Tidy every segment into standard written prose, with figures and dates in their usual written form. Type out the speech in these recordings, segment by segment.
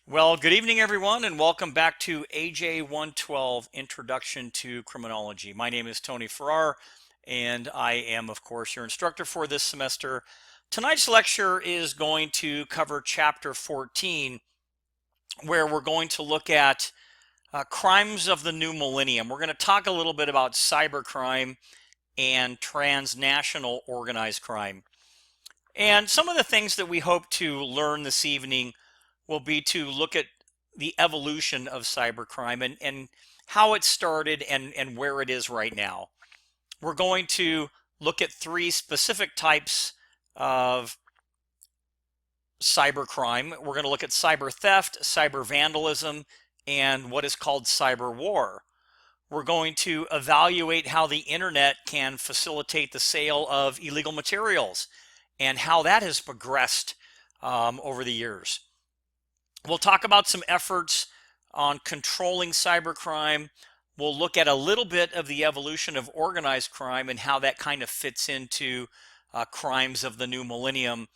Well, good evening, everyone, and welcome back to AJ 112 Introduction to Criminology. My name is Tony Farrar, and I am, of course, your instructor for this semester. Tonight's lecture is going to cover Chapter 14, where we're going to look at crimes of the new millennium. We're going to talk a little bit about cybercrime and transnational organized crime. And some of the things that we hope to learn this evening will be to look at the evolution of cybercrime and how it started and where it is right now. We're going to look at three specific types of cybercrime. We're going to look at cyber theft, cyber vandalism, and what is called cyber war. We're going to evaluate how the internet can facilitate the sale of illegal materials and how that has progressed over the years. We'll talk about some efforts on controlling cybercrime. We'll look at a little bit of the evolution of organized crime and how that kind of fits into crimes of the new millennium.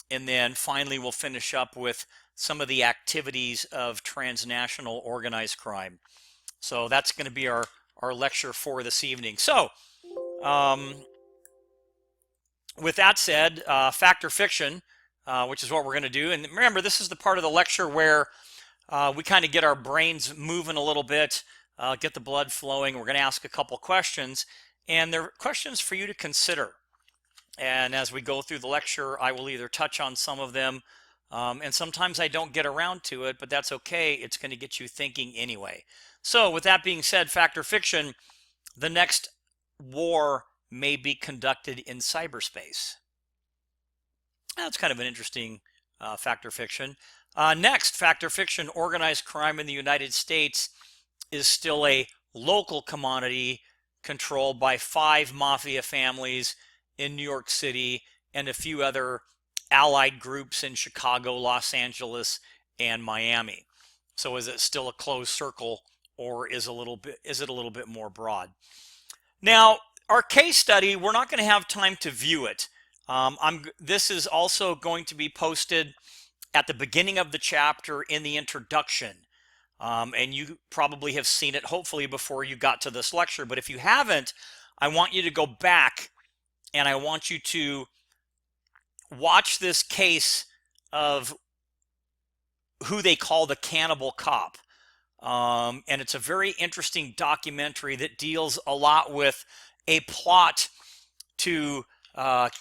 And then finally, we'll finish up with some of the activities of transnational organized crime. So that's going to be our lecture for this evening. So with that said, fact or fiction, which is what we're going to do. And remember, this is the part of the lecture where we kind of get our brains moving a little bit, get the blood flowing. We're going to ask a couple questions, and they're questions for you to consider. And as we go through the lecture, I will either touch on some of them, and sometimes I don't get around to it, but that's okay. It's going to get you thinking anyway. So with that being said, fact or fiction, the next war may be conducted in cyberspace. That's kind of an interesting fact or fiction. Next, fact or fiction, organized crime in the United States is still a local commodity controlled by 5 mafia families in New York City and a few other allied groups in Chicago, Los Angeles, and Miami. So is it still a closed circle, or is it a little bit more broad? Now, our case study, we're not going to have time to view it. This is also going to be posted at the beginning of the chapter in the introduction. And you probably have seen it, hopefully, before you got to this lecture. But if you haven't, I want you to go back and I want you to watch this case of who they call the Cannibal Cop. And it's a very interesting documentary that deals a lot with a plot to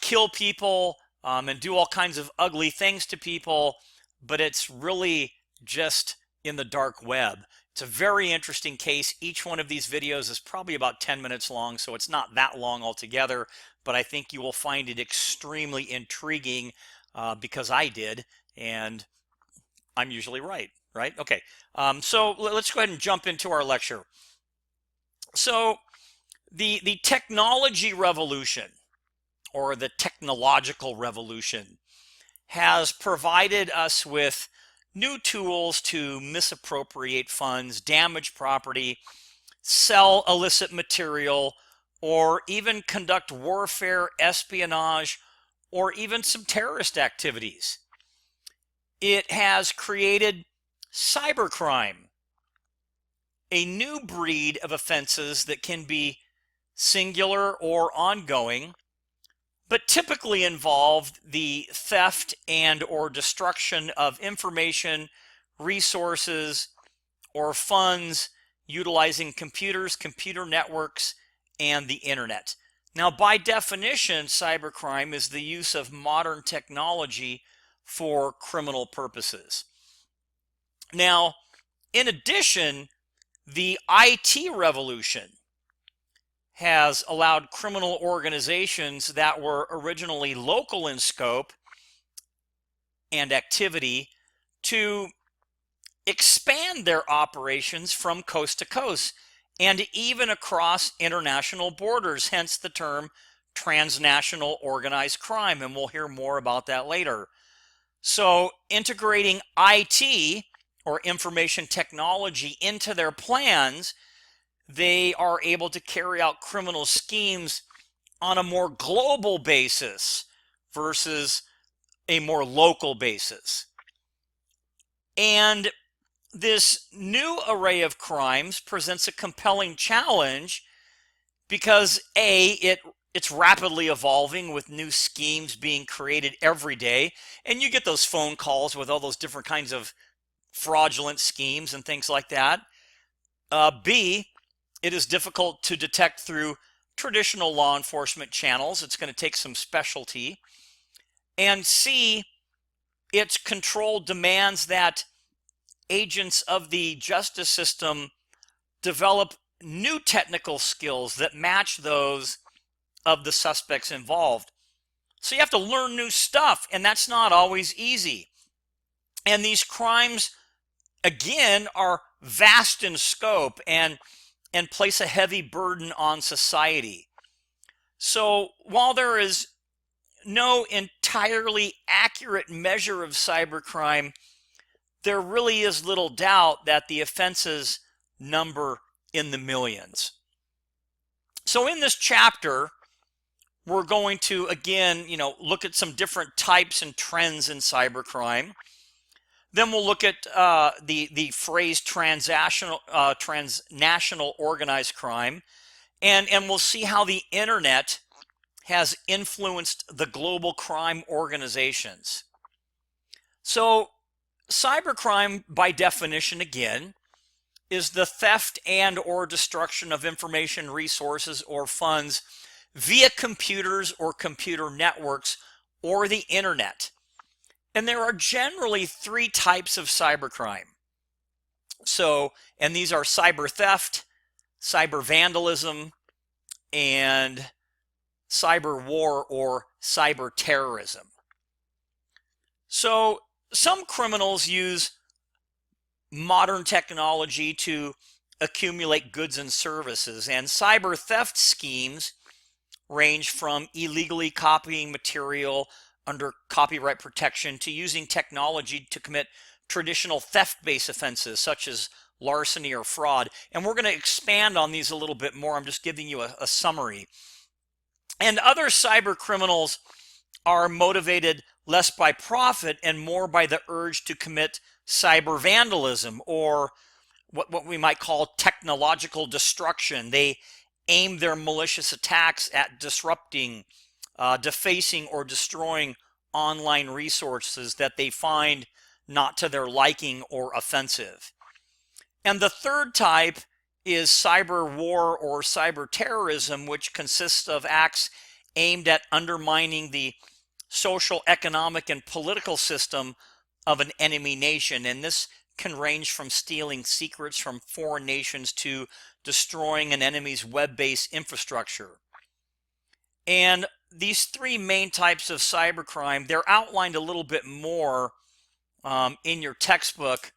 kill people and do all kinds of ugly things to people, but it's really just in the dark web. It's a very interesting case. Each one of these videos is probably about 10 minutes long, so it's not that long altogether, but I think you will find it extremely intriguing because I did, and I'm usually right? Okay, so let's go ahead and jump into our lecture. So the technology revolution, or the technological revolution, has provided us with new tools to misappropriate funds, damage property, sell illicit material, or even conduct warfare, espionage, or even some terrorist activities. It has created cybercrime, a new breed of offenses that can be singular or ongoing, but typically involve the theft and or destruction of information, resources, or funds utilizing computers, computer networks, and the internet. Now, by definition, cybercrime is the use of modern technology for criminal purposes. Now, in addition, the IT revolution has allowed criminal organizations that were originally local in scope and activity to expand their operations from coast to coast and even across international borders, hence the term transnational organized crime, and we'll hear more about that later. So integrating IT, or information technology, into their plans, they are able to carry out criminal schemes on a more global basis versus a more local basis. And this new array of crimes presents a compelling challenge because it's rapidly evolving with new schemes being created every day, and you get those phone calls with all those different kinds of fraudulent schemes and things like that. B, it is difficult to detect through traditional law enforcement channels. It's going to take some specialty. And C, its control demands that agents of the justice system develop new technical skills that match those of the suspects involved. So you have to learn new stuff, and that's not always easy. And these crimes, again, are vast in scope and place a heavy burden on society. So while there is no entirely accurate measure of cybercrime, there really is little doubt that the offenses number in the millions. So in this chapter, we're going to, again, look at some different types and trends in cybercrime. Then we'll look at the phrase transnational organized crime, and we'll see how the internet has influenced the global crime organizations. So cybercrime, by definition, again, is the theft and or destruction of information, resources, or funds via computers or computer networks or the internet. And there are generally three types of cybercrime. And these are cyber theft, cyber vandalism, and cyber war or cyber terrorism. So some criminals use modern technology to accumulate goods and services, and cyber theft schemes range from illegally copying material under copyright protection to using technology to commit traditional theft-based offenses such as larceny or fraud. And we're going to expand on these a little bit more. I'm just giving you a summary. And other cyber criminals are motivated less by profit and more by the urge to commit cyber vandalism, or what we might call technological destruction. They aim their malicious attacks at disrupting, defacing, or destroying online resources that they find not to their liking or offensive. And the third type is cyber war or cyber terrorism, which consists of acts aimed at undermining the social, economic, and political system of an enemy nation. And this can range from stealing secrets from foreign nations to destroying an enemy's web-based infrastructure. And these three main types of cybercrime, they're outlined a little bit more in your textbook.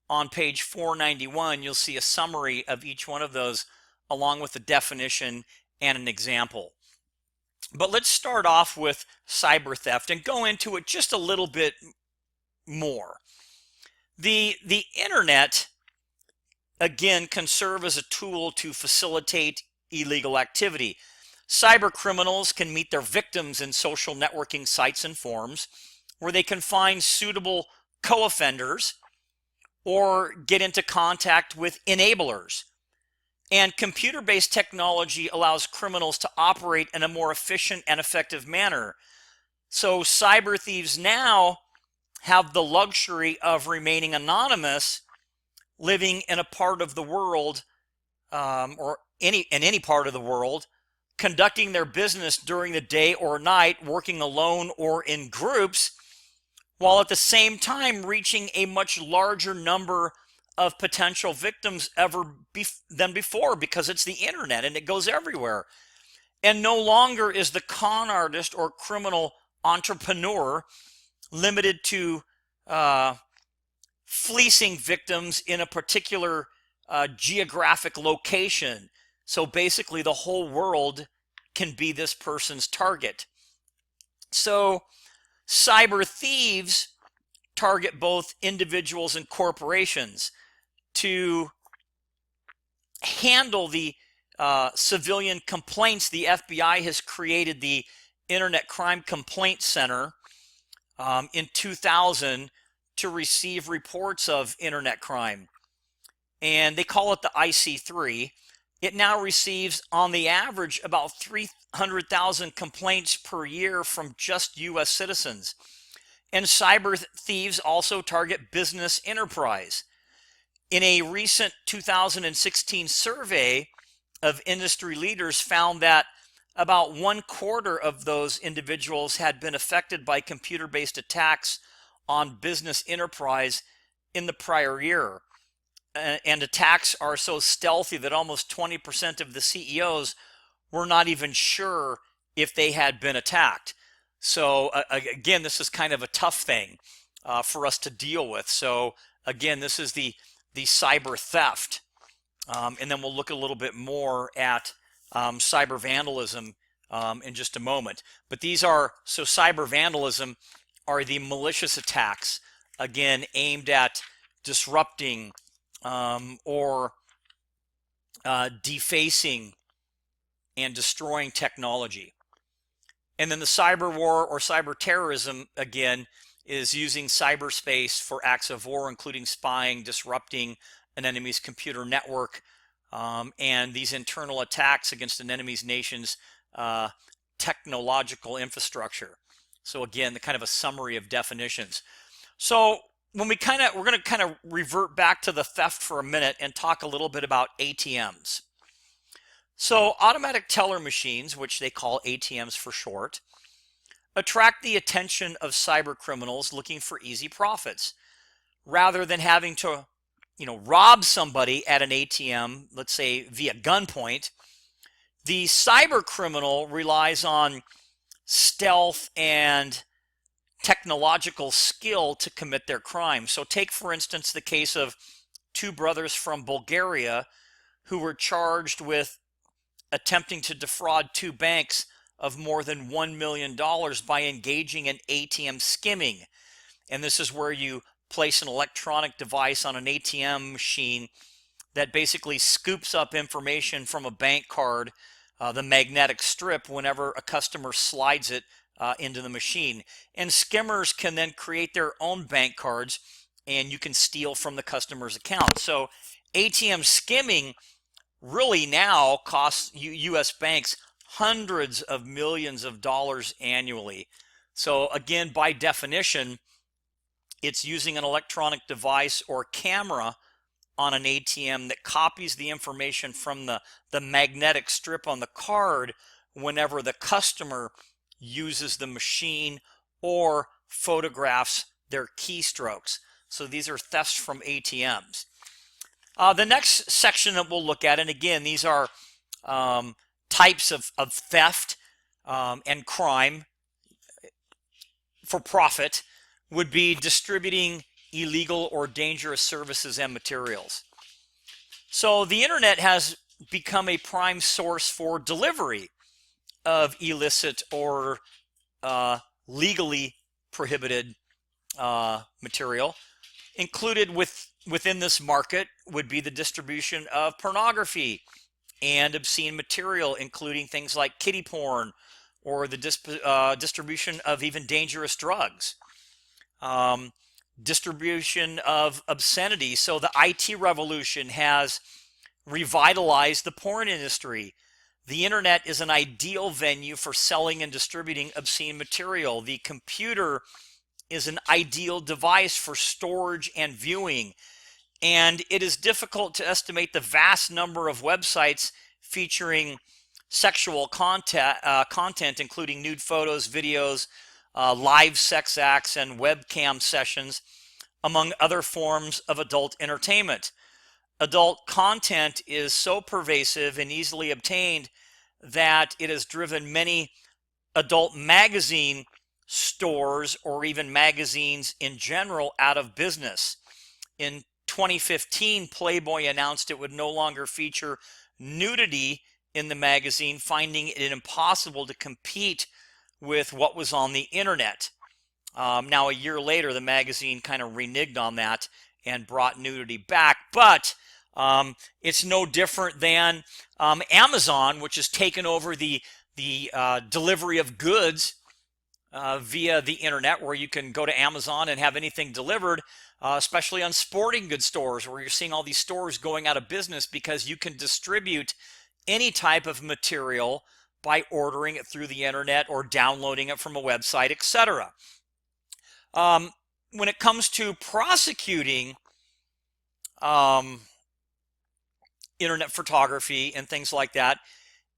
On page 491, you'll see a summary of each one of those along with the definition and an example. But let's start off with cyber theft and go into it just a little bit more. The internet, again, can serve as a tool to facilitate illegal activity. Cyber criminals can meet their victims in social networking sites and forums where they can find suitable co-offenders or get into contact with enablers. And computer-based technology allows criminals to operate in a more efficient and effective manner. So cyber thieves now have the luxury of remaining anonymous, living in a part of the world or in any part of the world, conducting their business during the day or night, working alone or in groups, while at the same time reaching a much larger number of potential victims than before, because it's the internet and it goes everywhere. And no longer is the con artist or criminal entrepreneur limited to fleecing victims in a particular geographic location. So basically the whole world can be this person's target. So cyber thieves target both individuals and corporations. To handle the civilian complaints, the FBI has created the Internet Crime Complaint Center in 2000 to receive reports of internet crime, and they call it the IC3. It now receives, on the average, about 300,000 complaints per year from just U.S. citizens. And cyber thieves also target business enterprise. In a recent 2016 survey of industry leaders found that about 1/4 of those individuals had been affected by computer-based attacks on business enterprise in the prior year. And attacks are so stealthy that almost 20% of the CEOs were not even sure if they had been attacked. So again, this is kind of a tough thing for us to deal with. So again, this is the cyber theft. And then we'll look a little bit more at cyber vandalism in just a moment. But these are, so cyber vandalism are the malicious attacks, again, aimed at disrupting or defacing and destroying technology. And then the cyber war or cyber terrorism, again, is using cyberspace for acts of war, including spying, disrupting an enemy's computer network, and these internal attacks against an enemy's nation's technological infrastructure. So again, the kind of a summary of definitions. So when we're going to kind of revert back to the theft for a minute and talk a little bit about ATMs. So automatic teller machines, which they call ATMs for short, attract the attention of cyber criminals looking for easy profits. Rather than having to, rob somebody at an ATM, let's say via gunpoint, the cyber criminal relies on stealth and technological skill to commit their crime. So take, for instance, the case of two brothers from Bulgaria who were charged with attempting to defraud two banks of more than $1 million by engaging in ATM skimming. And this is where you place an electronic device on an ATM machine that basically scoops up information from a bank card, the magnetic strip, whenever a customer slides it into the machine. And skimmers can then create their own bank cards, and you can steal from the customer's account. So ATM skimming really now costs U.S. banks hundreds of millions of dollars annually. So again, by definition, it's using an electronic device or camera on an ATM that copies the information from the magnetic strip on the card whenever the customer uses the machine or photographs their keystrokes. So these are thefts from ATMs. The next section that we'll look at, and again, these are types of theft and crime for profit, would be distributing illegal or dangerous services and materials. So the internet has become a prime source for delivery of illicit or legally prohibited material. Included within this market would be the distribution of pornography and obscene material, including things like kiddie porn or the distribution of even dangerous drugs. Distribution of obscenity. So the IT revolution has revitalized the porn industry. The internet is an ideal venue for selling and distributing obscene material. The computer is an ideal device for storage and viewing. And it is difficult to estimate the vast number of websites featuring sexual content, including nude photos, videos, live sex acts, and webcam sessions, among other forms of adult entertainment. Adult content is so pervasive and easily obtained that it has driven many adult magazine stores or even magazines in general out of business. In 2015, Playboy announced it would no longer feature nudity in the magazine, finding it impossible to compete with what was on the internet. Now, a year later, the magazine kind of reneged on that and brought nudity back, but it's no different than Amazon, which has taken over the delivery of goods via the internet, where you can go to Amazon and have anything delivered, especially on sporting goods stores, where you're seeing all these stores going out of business because you can distribute any type of material by ordering it through the internet or downloading it from a website, etc. When it comes to prosecuting internet photography and things like that,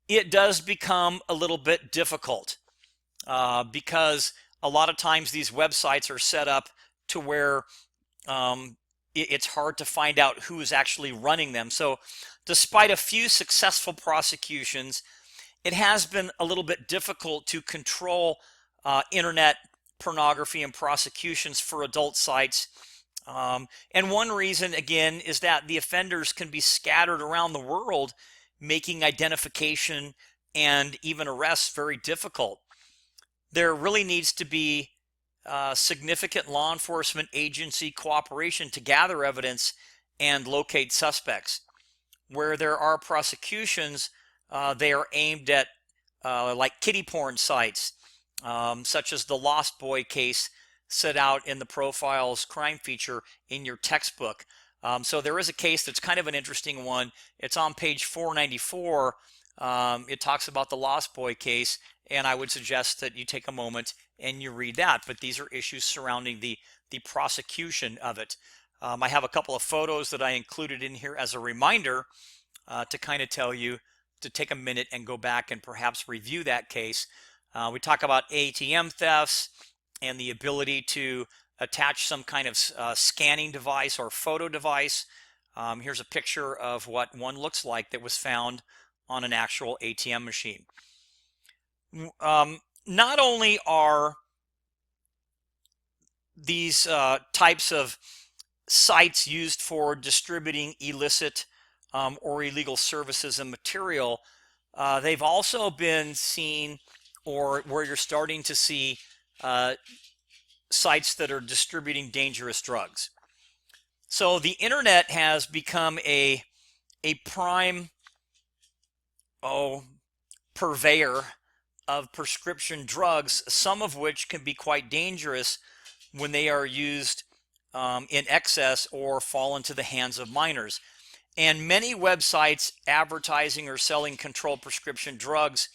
it does become a little bit difficult because a lot of times these websites are set up to where it's hard to find out who is actually running them. So despite a few successful prosecutions, it has been a little bit difficult to control internet pornography and prosecutions for adult sites. And one reason, again, is that the offenders can be scattered around the world, making identification and even arrests very difficult. There really needs to be significant law enforcement agency cooperation to gather evidence and locate suspects. Where there are prosecutions, they are aimed at like kiddie porn sites, such as the Lost Boy case set out in the Profiles crime feature in your textbook. So there is a case that's kind of an interesting one. It's on page 494. It talks about the Lost Boy case, and I would suggest that you take a moment and you read that. But these are issues surrounding the prosecution of it. I have a couple of photos that I included in here as a reminder to kind of tell you to take a minute and go back and perhaps review that case. We talk about ATM thefts and the ability to attach some kind of scanning device or photo device. Here's a picture of what one looks like that was found on an actual ATM machine. Not only are these types of sites used for distributing illicit or illegal services and material, they've also been seen, or where you're starting to see sites that are distributing dangerous drugs. So the internet has become a prime purveyor of prescription drugs, some of which can be quite dangerous when they are used in excess or fall into the hands of minors. And many websites advertising or selling controlled prescription drugs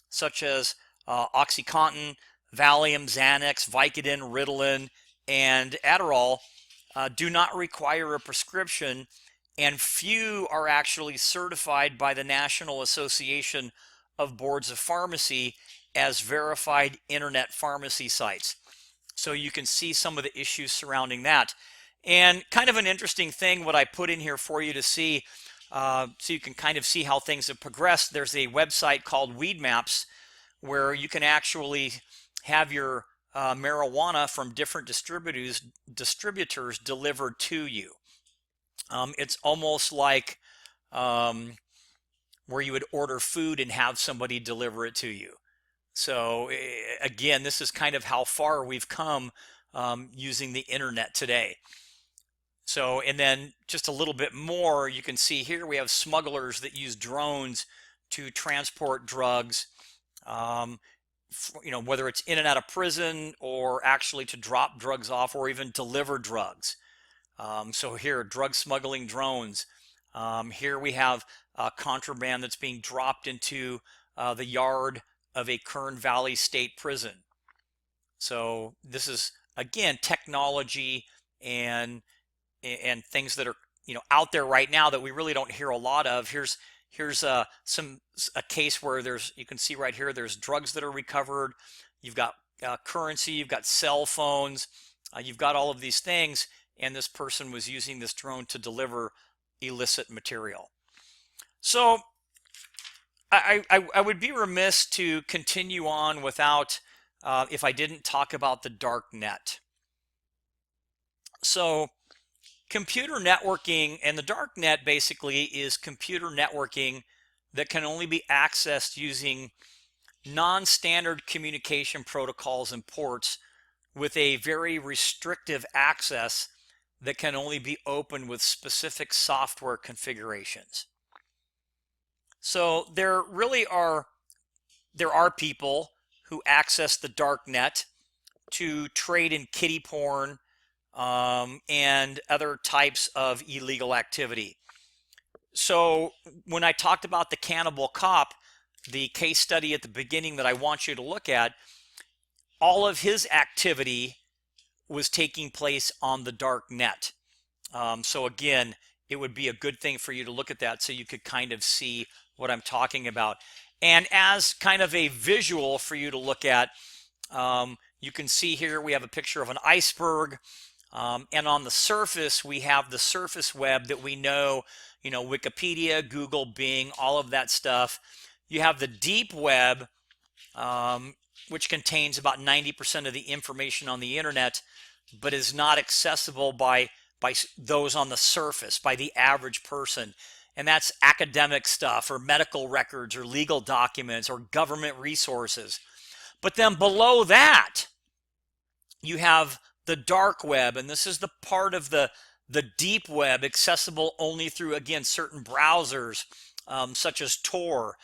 such as OxyContin, Valium, Xanax, Vicodin, Ritalin, and Adderall do not require a prescription, and few are actually certified by the National Association of Boards of Pharmacy as verified internet pharmacy sites. So you can see some of the issues surrounding that. And kind of an interesting thing, what I put in here for you to see, so you can kind of see how things have progressed. There's a website called Weed Maps where you can actually have your marijuana from different distributors delivered to you. It's almost like where you would order food and have somebody deliver it to you. So again, this is kind of how far we've come using the internet today. So, and then just a little bit more, you can see here we have smugglers that use drones to transport drugs, whether it's in and out of prison or actually to drop drugs off or even deliver drugs. So here, drug smuggling drones. Here we have contraband that's being dropped into the yard of a Kern Valley State Prison. So this is, again, technology and things that are out there right now that we really don't hear a lot of. Here's a case where you can see right here, there's drugs that are recovered. You've got currency, you've got cell phones, you've got all of these things, and this person was using this drone to deliver illicit material. So I would be remiss to continue on without if I didn't talk about the dark net. So computer networking, and the dark net basically is computer networking that can only be accessed using non-standard communication protocols and ports with a very restrictive access that can only be opened with specific software configurations. So there are people who access the dark net to trade in kiddie porn and other types of illegal activity. So when I talked about the Cannibal Cop, the case study at the beginning that I want you to look at, all of his activity was taking place on the dark net. So again, it would be a good thing for you to look at that so you could kind of see what I'm talking about. And as kind of a visual for you to look at, you can see here we have a picture of an iceberg. And on the surface, we have the surface web that we know, Wikipedia, Google, Bing, all of that stuff. You have the deep web, which contains about 90% of the information on the internet, but is not accessible by those on the surface, by the average person. And that's academic stuff or medical records or legal documents or government resources. But then below that, you have the dark web, and this is the part of the deep web accessible only through, again, certain browsers, such as Tor,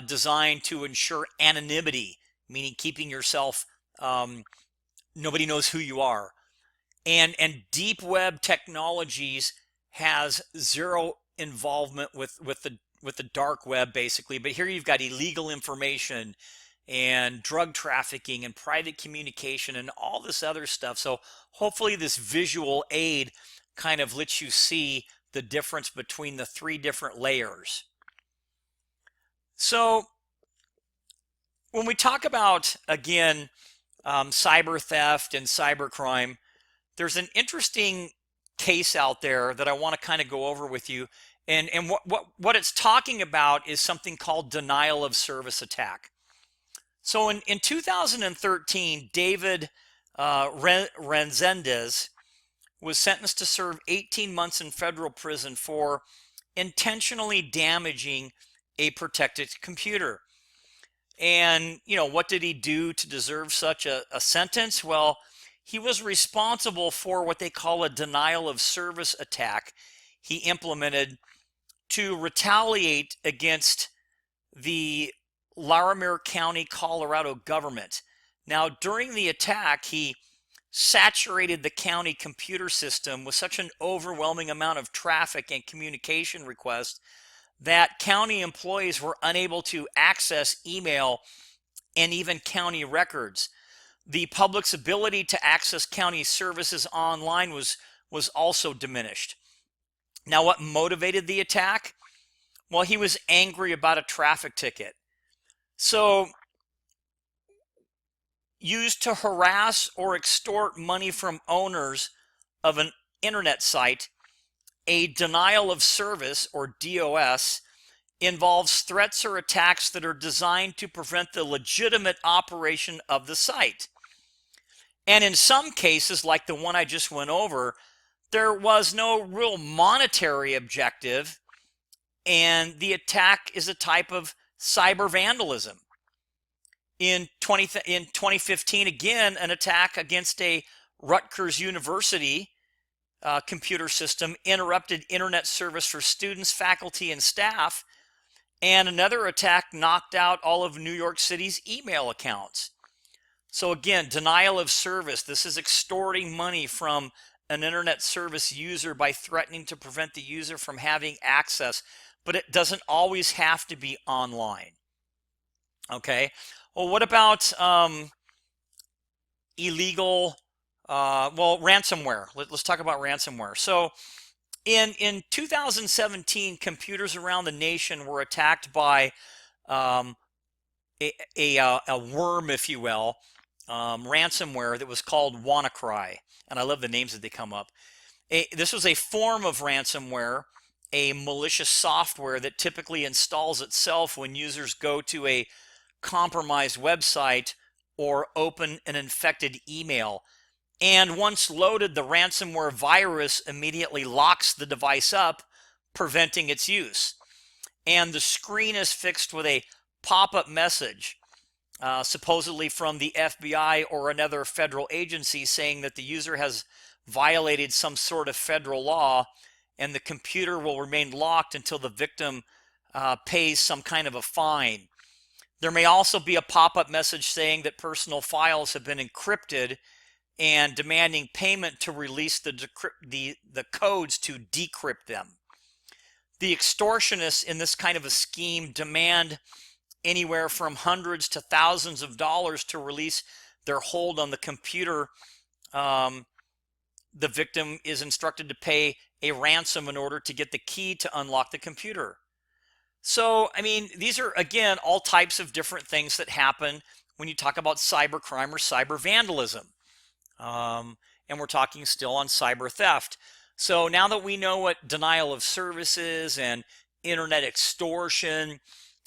designed to ensure anonymity, meaning keeping yourself, nobody knows who you are. And deep web technologies has zero involvement with the dark web, basically. But here you've got illegal information and drug trafficking and private communication and all this other stuff. So hopefully this visual aid kind of lets you see the difference between the three different layers. So when we talk about, again, cyber theft and cybercrime, there's an interesting case out there that I want to kind of go over with you. And what it's talking about is something called denial of service attack. So in 2013, David Resendez was sentenced to serve 18 months in federal prison for intentionally damaging a protected computer. And, what did he do to deserve such a sentence? Well, he was responsible for what they call a denial of service attack he implemented to retaliate against the Larimer County, Colorado government. Now, during the attack, he saturated the county computer system with such an overwhelming amount of traffic and communication requests that county employees were unable to access email and even county records. The public's ability to access county services online was also diminished. Now, what motivated the attack? Well, he was angry about a traffic ticket. So, used to harass or extort money from owners of an internet site, a denial of service, or DOS, involves threats or attacks that are designed to prevent the legitimate operation of the site. And in some cases, like the one I just went over, there was no real monetary objective, and the attack is a type of cyber vandalism. In 2015, again, an attack against a Rutgers University computer system interrupted internet service for students, faculty, and staff, and another attack knocked out all of New York City's email accounts. So again, denial of service. This is extorting money from an internet service user by threatening to prevent the user from having access, but it doesn't always have to be online. Okay, well, what about illegal, ransomware? Let's talk about ransomware. So in 2017, computers around the nation were attacked by a worm, if you will, ransomware that was called WannaCry. And I love the names that they come up. This was a form of ransomware, a malicious software that typically installs itself when users go to a compromised website or open an infected email. And once loaded, the ransomware virus immediately locks the device up, preventing its use. And the screen is fixed with a pop-up message, supposedly from the FBI or another federal agency, saying that the user has violated some sort of federal law, and the computer will remain locked until the victim pays some kind of a fine. There may also be a pop-up message saying that personal files have been encrypted and demanding payment to release the codes to decrypt them. The extortionists in this kind of a scheme demand anywhere from hundreds to thousands of dollars to release their hold on the computer. The victim is instructed to pay a ransom in order to get the key to unlock the computer. So, I mean, these are, again, all types of different things that happen when you talk about cybercrime or cyber vandalism. And we're talking still on cyber theft. So now that we know what denial of service is and internet extortion,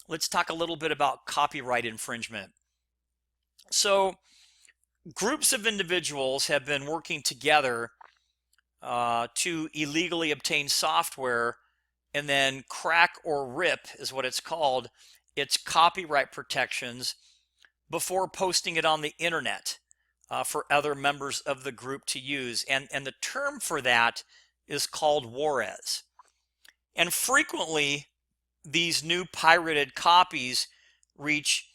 let's talk a little bit about copyright infringement. So groups of individuals have been working together to illegally obtain software and then crack or rip, is what it's called, its copyright protections before posting it on the internet for other members of the group to use. And the term for that is called Juarez. And frequently, these new pirated copies reach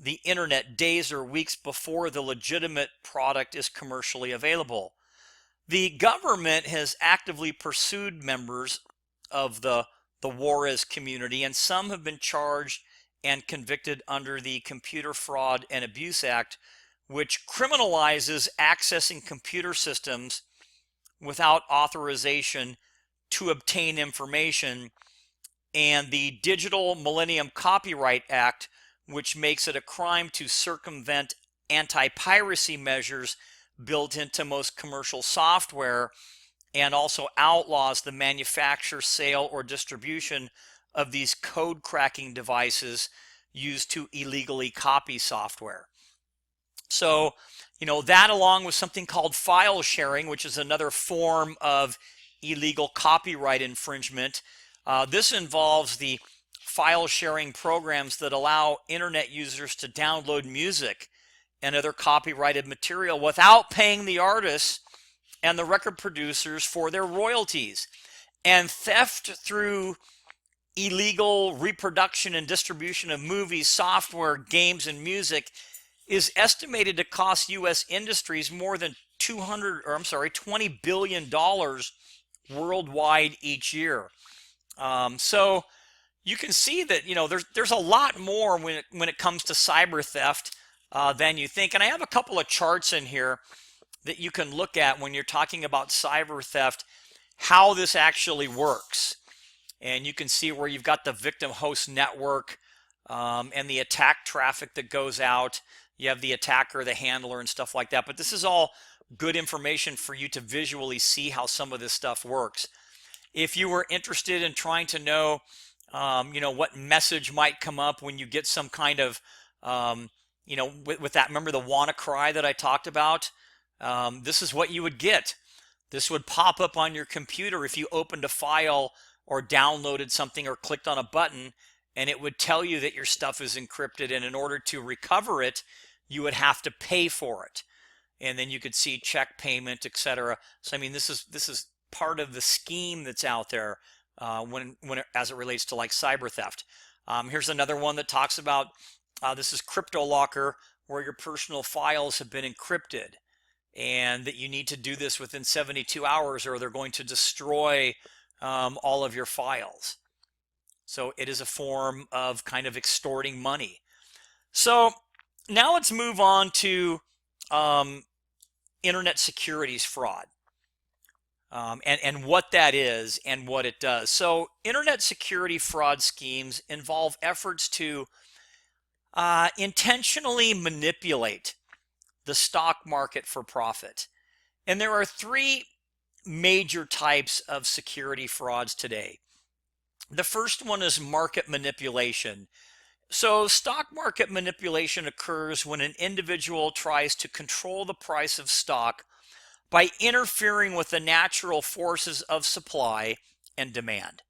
the internet days or weeks before the legitimate product is commercially available. The government has actively pursued members of the Juarez community, and some have been charged and convicted under the Computer Fraud and Abuse Act, which criminalizes accessing computer systems without authorization to obtain information, and the Digital Millennium Copyright Act, which makes it a crime to circumvent anti-piracy measures built into most commercial software, and also outlaws the manufacture, sale, or distribution of these code cracking devices used to illegally copy software. So, that along with something called file sharing, which is another form of illegal copyright infringement. This involves the file sharing programs that allow internet users to download music and other copyrighted material without paying the artists and the record producers for their royalties. And theft through illegal reproduction and distribution of movies, software, games, and music is estimated to cost U.S. industries more than $20 billion worldwide each year. So you can see that there's a lot more when it comes to cyber theft than you think. And I have a couple of charts in here that you can look at when you're talking about cyber theft, how this actually works. And you can see where you've got the victim host network and the attack traffic that goes out. You have the attacker, the handler, and stuff like that. But this is all good information for you to visually see how some of this stuff works. If you were interested in trying to know, what message might come up when you get some kind of, with that, remember the WannaCry that I talked about? This is what you would get. This would pop up on your computer if you opened a file or downloaded something or clicked on a button, and it would tell you that your stuff is encrypted, and in order to recover it, you would have to pay for it. And then you could see check payment, etc. So I mean, this is part of the scheme that's out there as it relates to like cyber theft. Here's another one that talks about this is CryptoLocker, where your personal files have been encrypted, and that you need to do this within 72 hours or they're going to destroy all of your files. So it is a form of kind of extorting money. So now let's move on to internet securities fraud and what that is and what it does. So internet security fraud schemes involve efforts to intentionally manipulate the stock market for profit. And there are three major types of security frauds today. The first one is market manipulation. So stock market manipulation occurs when an individual tries to control the price of stock by interfering with the natural forces of supply and demand.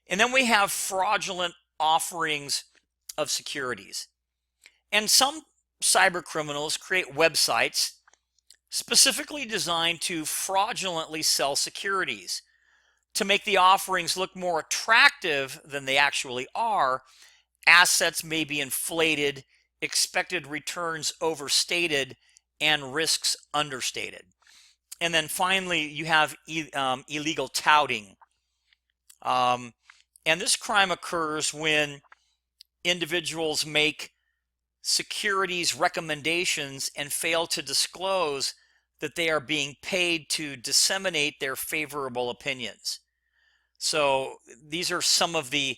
And then we have fraudulent offerings of securities. And some cyber criminals create websites specifically designed to fraudulently sell securities to make the offerings look more attractive than they actually are, assets may be inflated, expected returns overstated, and risks understated. And then finally, you have illegal touting. And this crime occurs when individuals make securities recommendations and fail to disclose that they are being paid to disseminate their favorable opinions. So these are some of the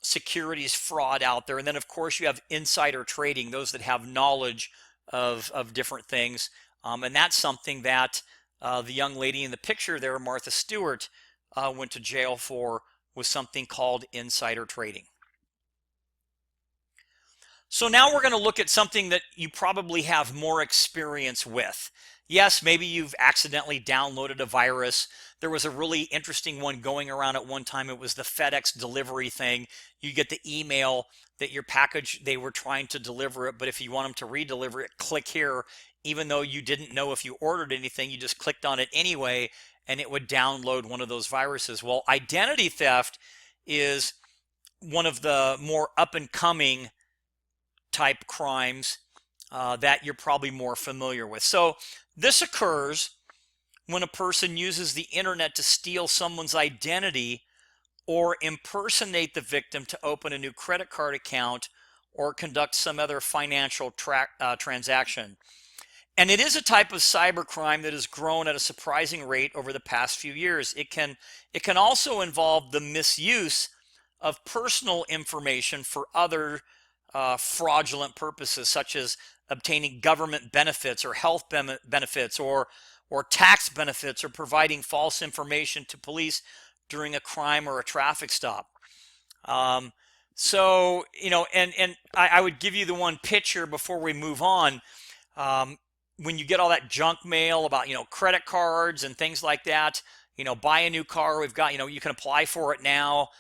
securities fraud out there. And then, of course, you have insider trading, those that have knowledge of different things. And that's something that the young lady in the picture there, Martha Stewart, went to jail for, was something called insider trading. So now we're going to look at something that you probably have more experience with. Yes, maybe you've accidentally downloaded a virus. There was a really interesting one going around at one time. It was the FedEx delivery thing. You get the email that your package, they were trying to deliver it, but if you want them to re-deliver it, click here. Even though you didn't know if you ordered anything, you just clicked on it anyway, and it would download one of those viruses. Well, identity theft is one of the more up-and-coming type crimes that you're probably more familiar with. So this occurs when a person uses the internet to steal someone's identity or impersonate the victim to open a new credit card account or conduct some other financial transaction. And it is a type of cybercrime that has grown at a surprising rate over the past few years. It can also involve the misuse of personal information for other fraudulent purposes, such as obtaining government benefits or health benefits or tax benefits, or providing false information to police during a crime or a traffic stop. So, you know, and I would give you the one picture before we move on. When you get all that junk mail about, you know, credit cards and things like that, you know, buy a new car, we've got, you know, you can apply for it now.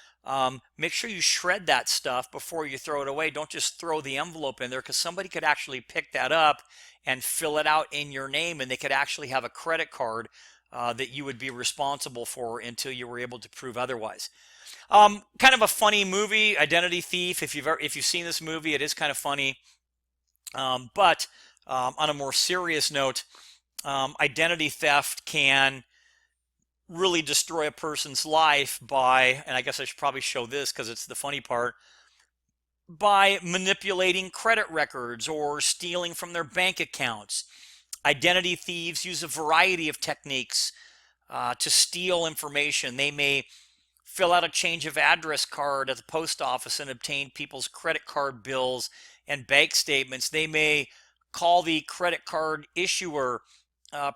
Make sure you shred that stuff before you throw it away. Don't just throw the envelope in there, because somebody could actually pick that up and fill it out in your name, and they could actually have a credit card that you would be responsible for until you were able to prove otherwise. Kind of a funny movie, Identity Thief. If you've seen this movie, it is kind of funny. But on a more serious note, identity theft can really destroy a person's life by, and I guess I should probably show this because it's the funny part, by manipulating credit records or stealing from their bank accounts. Identity thieves use a variety of techniques to steal information. They may fill out a change of address card at the post office and obtain people's credit card bills and bank statements. They may call the credit card issuer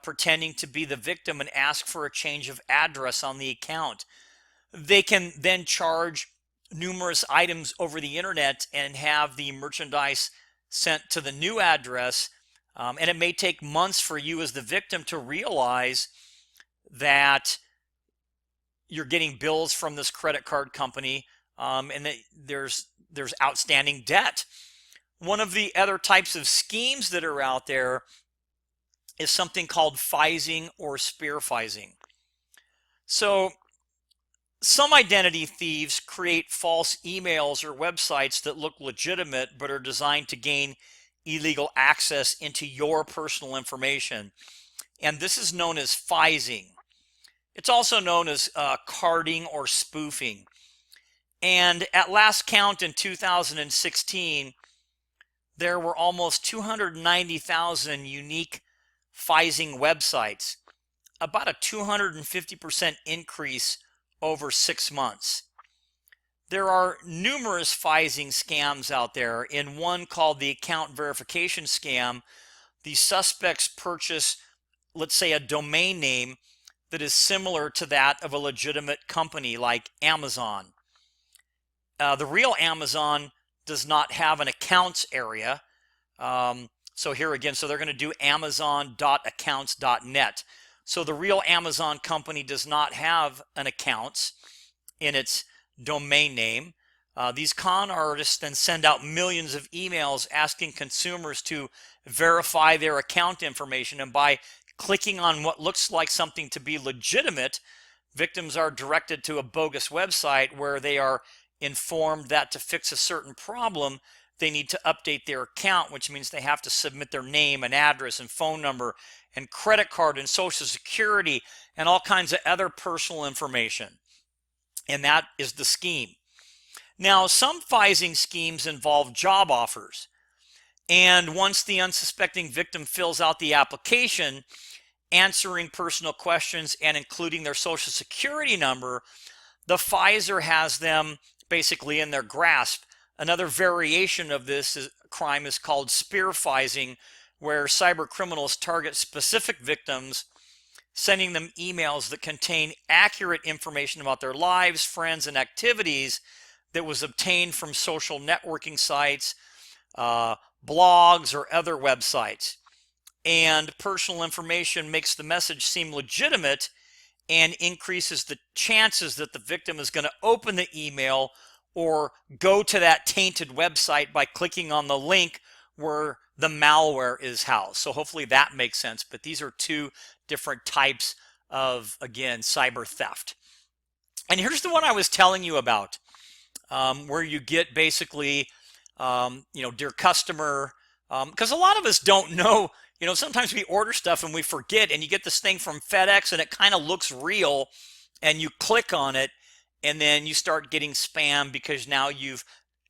pretending to be the victim and ask for a change of address on the account. They can then charge numerous items over the internet and have the merchandise sent to the new address. And it may take months for you as the victim to realize that you're getting bills from this credit card company and that there's outstanding debt. One of the other types of schemes that are out there is something called phishing or spear phishing. So some identity thieves create false emails or websites that look legitimate but are designed to gain illegal access into your personal information. And this is known as phishing. It's also known as carding or spoofing. And at last count in 2016, there were almost 290,000 unique phishing websites, about a 250% increase over 6 months. There are numerous phishing scams out there. In one called the account verification scam, the suspects purchase, let's say, a domain name that is similar to that of a legitimate company like Amazon. The real Amazon does not have an accounts area. So here again, so they're going to do amazon.accounts.net. So the real Amazon company does not have an accounts in its domain name. These con artists then send out millions of emails asking consumers to verify their account information, and by clicking on what looks like something to be legitimate, victims are directed to a bogus website where they are informed that to fix a certain problem, they need to update their account, which means they have to submit their name and address and phone number and credit card and social security and all kinds of other personal information. And that is the scheme. Now, some phishing schemes involve job offers. And once the unsuspecting victim fills out the application, answering personal questions and including their social security number, the Pfizer has them basically in their grasp. Another variation of this crime is called spear phishing, where cyber criminals target specific victims, sending them emails that contain accurate information about their lives, friends, and activities that was obtained from social networking sites, blogs, or other websites. And personal information makes the message seem legitimate and increases the chances that the victim is going to open the email or go to that tainted website by clicking on the link where the malware is housed. So hopefully that makes sense. But these are two different types of, again, cyber theft. And here's the one I was telling you about, where you get basically, dear customer, because a lot of us don't know. Sometimes we order stuff and we forget, and you get this thing from FedEx and it kind of looks real, and you click on it, and then you start getting spam because now you've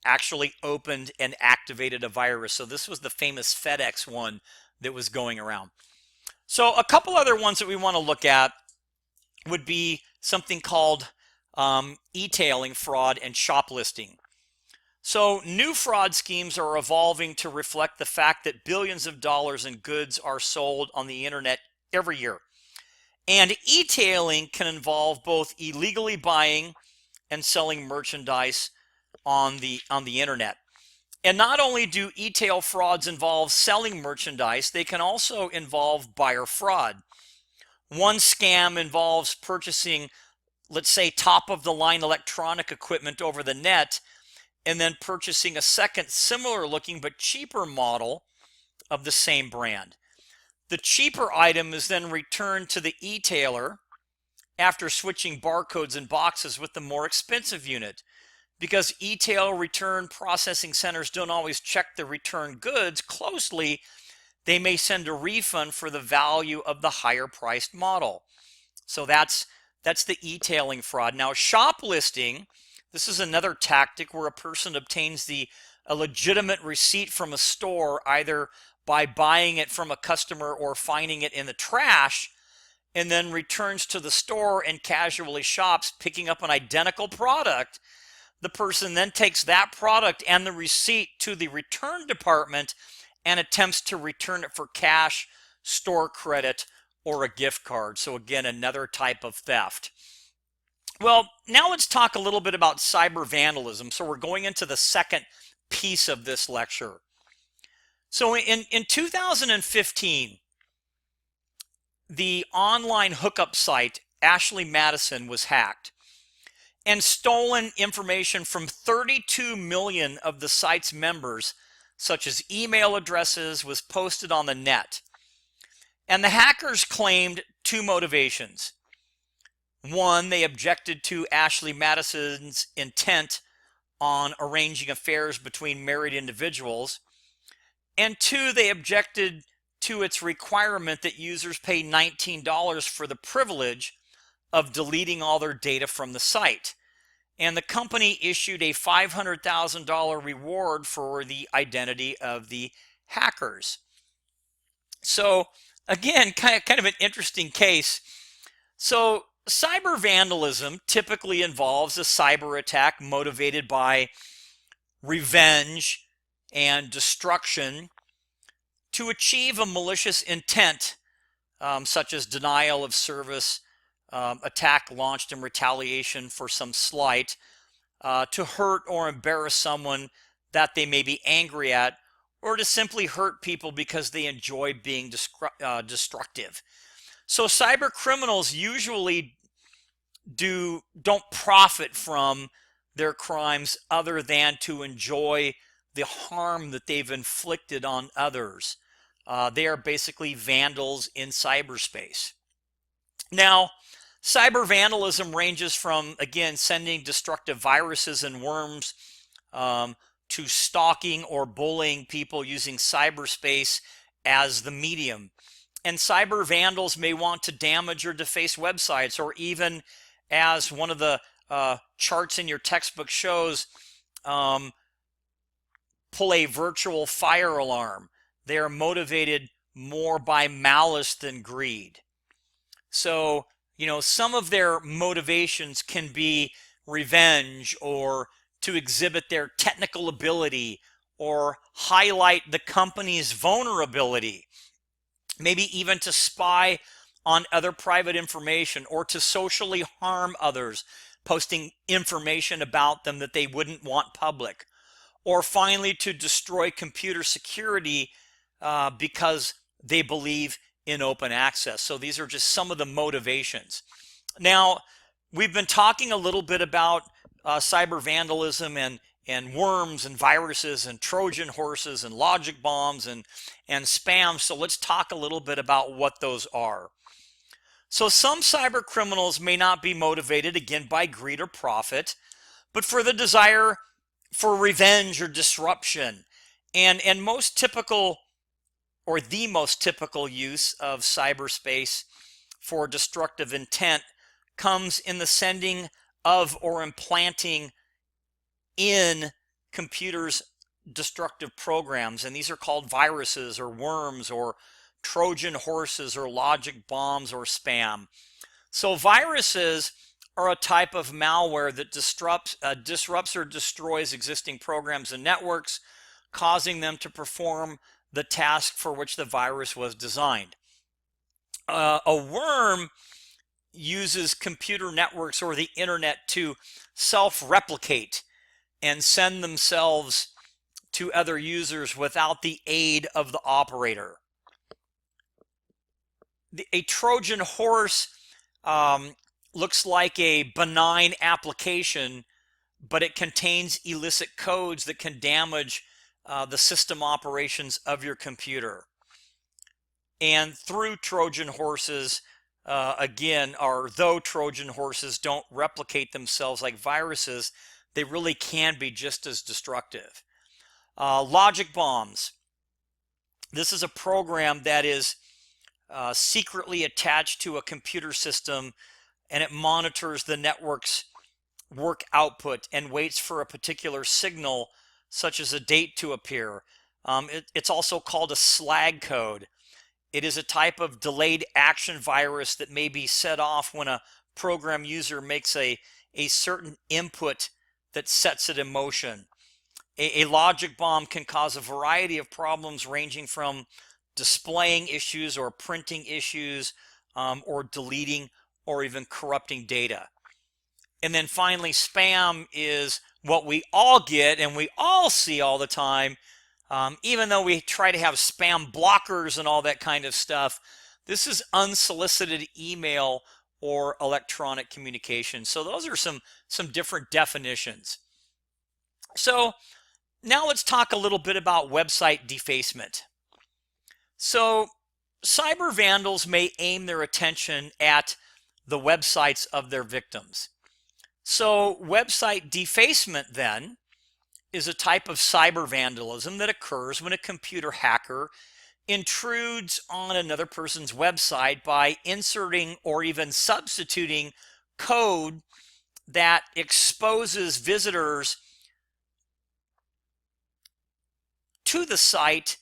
actually opened and activated a virus. So this was the famous FedEx one that was going around. So a couple other ones that we want to look at would be something called e-tailing fraud and shoplifting. So new fraud schemes are evolving to reflect the fact that billions of dollars in goods are sold on the internet every year. And e-tailing can involve both illegally buying and selling merchandise on the internet. And not only do e-tail frauds involve selling merchandise, they can also involve buyer fraud. One scam involves purchasing, let's say, top-of-the-line electronic equipment over the net, and then purchasing a second similar looking but cheaper model of the same brand. The cheaper item is then returned to the e-tailer after switching barcodes and boxes with the more expensive unit. Because e-tail return processing centers don't always check the return goods closely, they may send a refund for the value of the higher priced model. So that's the e-tailing fraud. Now, shoplifting, this is another tactic where a person obtains a legitimate receipt from a store, either by buying it from a customer or finding it in the trash, and then returns to the store and casually shops, picking up an identical product. The person then takes that product and the receipt to the return department and attempts to return it for cash, store credit, or a gift card. So again, another type of theft. Well, now let's talk a little bit about cyber vandalism. So we're going into the second piece of this lecture. So in 2015, the online hookup site Ashley Madison was hacked, and stolen information from 32 million of the site's members, such as email addresses, was posted on the net. And the hackers claimed two motivations. One, they objected to Ashley Madison's intent on arranging affairs between married individuals. And two, they objected to its requirement that users pay $19 for the privilege of deleting all their data from the site. And the company issued a $500,000 reward for the identity of the hackers. So again, kind of an interesting case. So cyber vandalism typically involves a cyber attack motivated by revenge and destruction to achieve a malicious intent, such as denial of service, attack launched in retaliation for some slight, to hurt or embarrass someone that they may be angry at, or to simply hurt people because they enjoy being destructive. So cyber criminals usually don't profit from their crimes other than to enjoy the harm that they've inflicted on others. They are basically vandals in cyberspace. Now, Cyber vandalism ranges from, again, sending destructive viruses and worms to stalking or bullying people using cyberspace as the medium. And cyber vandals may want to damage or deface websites, or even, as one of the charts in your textbook shows, pull a virtual fire alarm. They are motivated more by malice than greed. So, some of their motivations can be revenge, or to exhibit their technical ability, or highlight the company's vulnerability, maybe even to spy on other private information, or to socially harm others, posting information about them that they wouldn't want public, or finally to destroy computer security because they believe in open access. So these are just some of the motivations. Now, we've been talking a little bit about cyber vandalism and worms and viruses and Trojan horses and logic bombs and spam. So let's talk a little bit about what those are. So some cyber criminals may not be motivated, again, by greed or profit, but for the desire for revenge or disruption. And most typical, or the most typical use of cyberspace for destructive intent comes in the sending of or implanting in computers destructive programs. And these are called viruses or worms or Trojan horses or logic bombs or spam. So viruses are a type of malware that disrupts or destroys existing programs and networks, causing them to perform the task for which the virus was designed. A worm uses computer networks or the internet to self-replicate and send themselves to other users without the aid of the operator. A Trojan horse looks like a benign application, but it contains illicit codes that can damage the system operations of your computer. And through Trojan horses, again, or though Trojan horses don't replicate themselves like viruses, they really can be just as destructive. Logic bombs. This is a program that is secretly attached to a computer system, and it monitors the network's work output and waits for a particular signal, such as a date, to appear. It's also called a slag code. It is a type of delayed action virus that may be set off when a program user makes a certain input that sets it in motion. A logic bomb can cause a variety of problems, ranging from displaying issues or printing issues, or deleting or even corrupting data. And then finally, spam is what we all get and we all see all the time. Even though we try to have spam blockers and all that kind of stuff, this is unsolicited email or electronic communication. So those are some different definitions. So now let's talk a little bit about website defacement. So cyber vandals may aim their attention at the websites of their victims. So website defacement then is a type of cyber vandalism that occurs when a computer hacker intrudes on another person's website by inserting or even substituting code that exposes visitors to the site